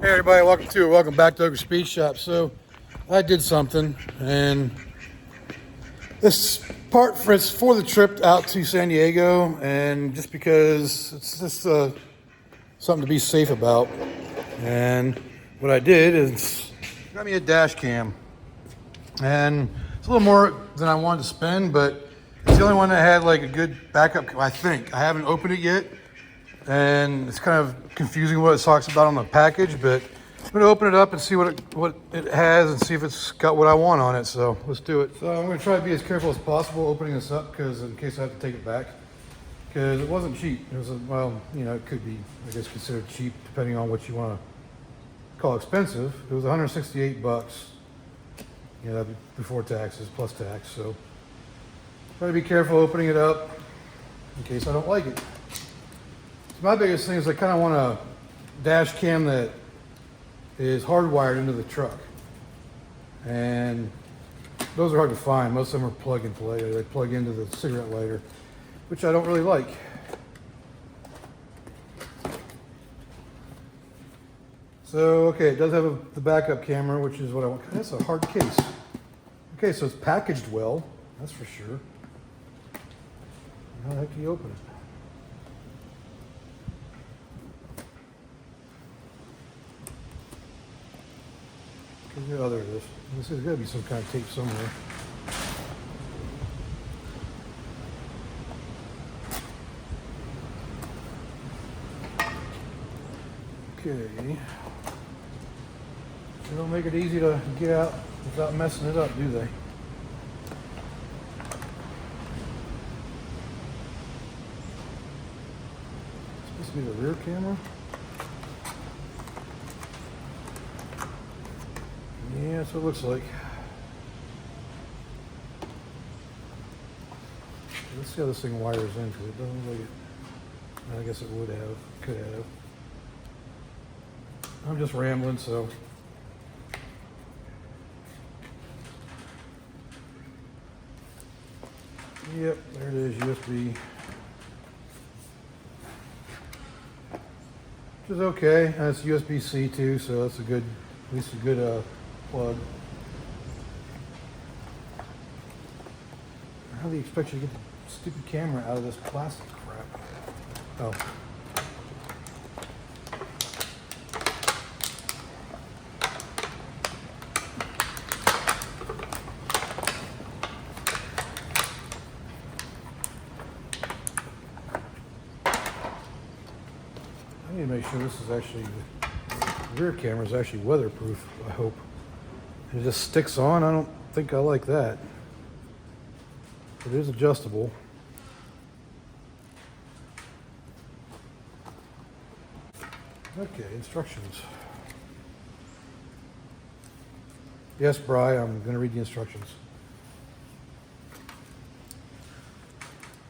Hey everybody, welcome back to Ogre Speed Shop. So I did something, and this part it's for the trip out to San Diego, and just because it's just something to be safe about. And what I did is got me a dash cam, and it's a little more than I wanted to spend, but it's the only one that had like a good backup. I think I haven't opened it yet, and it's kind of confusing what it talks about on the package, but I'm gonna open it up and see what it has and see if it's got what I want on it. So let's do it. So I'm gonna try to be as careful as possible opening this up, because in case I have to take it back, because it wasn't cheap. It was well, you know, it could be, I guess, considered cheap depending on what you want to call expensive. It was 168 bucks. You know, that'd be before taxes plus tax. So try to be careful opening it up in case I don't like it. My biggest thing is I kind of want a dash cam that is hardwired into the truck, and those are hard to find. Most of them are plug and play, or they plug into the cigarette lighter, which I don't really like. So okay, it does have the backup camera, which is what I want. That's a hard case. Okay, so it's packaged well, that's for sure. How the heck do you open it? Oh, there it is. There's got to be some kind of tape somewhere. Okay. They don't make it easy to get out without messing it up, do they? It's supposed to be the rear camera? Yeah, that's what it looks like. Let's see how this thing wires in, because it doesn't look like it. I guess it would have, could have. I'm just rambling, so. Yep, there it is, USB. Which is okay. That's USB-C too, so that's a good, at least a good plug. How do you expect you to get the stupid camera out of this plastic crap? Oh. I need to make sure this is actually, the rear camera is actually weatherproof, I hope. It just sticks on. I don't think I like that. It is adjustable. Okay, instructions. Yes, Bri, I'm going to read the instructions.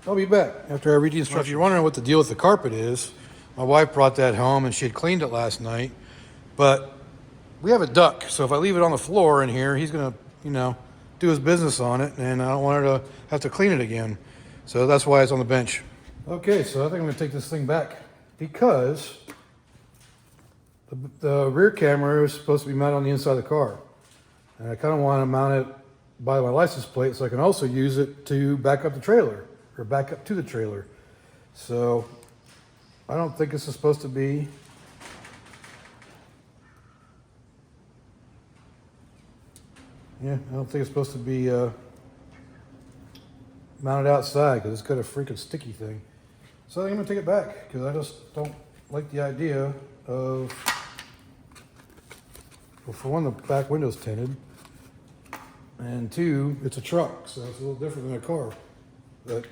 I'll be back after I read the instructions. If you're wondering what the deal with the carpet is, my wife brought that home and she had cleaned it last night, but we have a duck, so if I leave it on the floor in here, he's going to, you know, do his business on it, and I don't want her to have to clean it again. So that's why it's on the bench. Okay, so I think I'm going to take this thing back, because the rear camera is supposed to be mounted on the inside of the car. And I kind of want to mount it by my license plate so I can also use it to back up the trailer, or back up to the trailer. So I don't think this is supposed to be I don't think it's supposed to be mounted outside, because it's got a freaking sticky thing. So I'm going to take it back, because I just don't like the idea of, well, for one, the back window's tinted, and two, it's a truck, so it's a little different than a car. But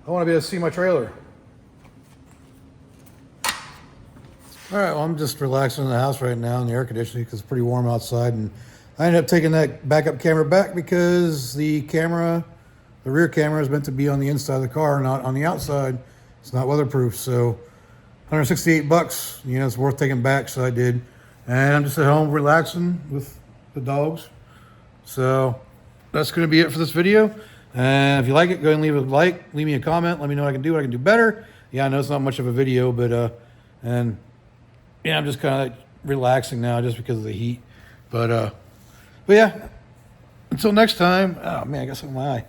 I want to be able to see my trailer. All right, well, I'm just relaxing in the house right now in the air conditioning, because it's pretty warm outside, and I ended up taking that backup camera back because the rear camera is meant to be on the inside of the car, not on the outside. It's not weatherproof, so 168 bucks, you know, it's worth taking back, so I did. And I'm just at home relaxing with the dogs. So that's going to be it for this video. And if you like it, go ahead and leave a like, leave me a comment, let me know what I can do better. Yeah, I know it's not much of a video, but and yeah, I'm just kind of relaxing now just because of the heat. But yeah, until next time. Oh man, I got something in my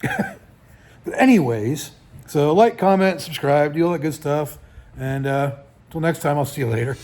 eye. But anyways, so like, comment, subscribe, do all that good stuff. And until next time, I'll see you later.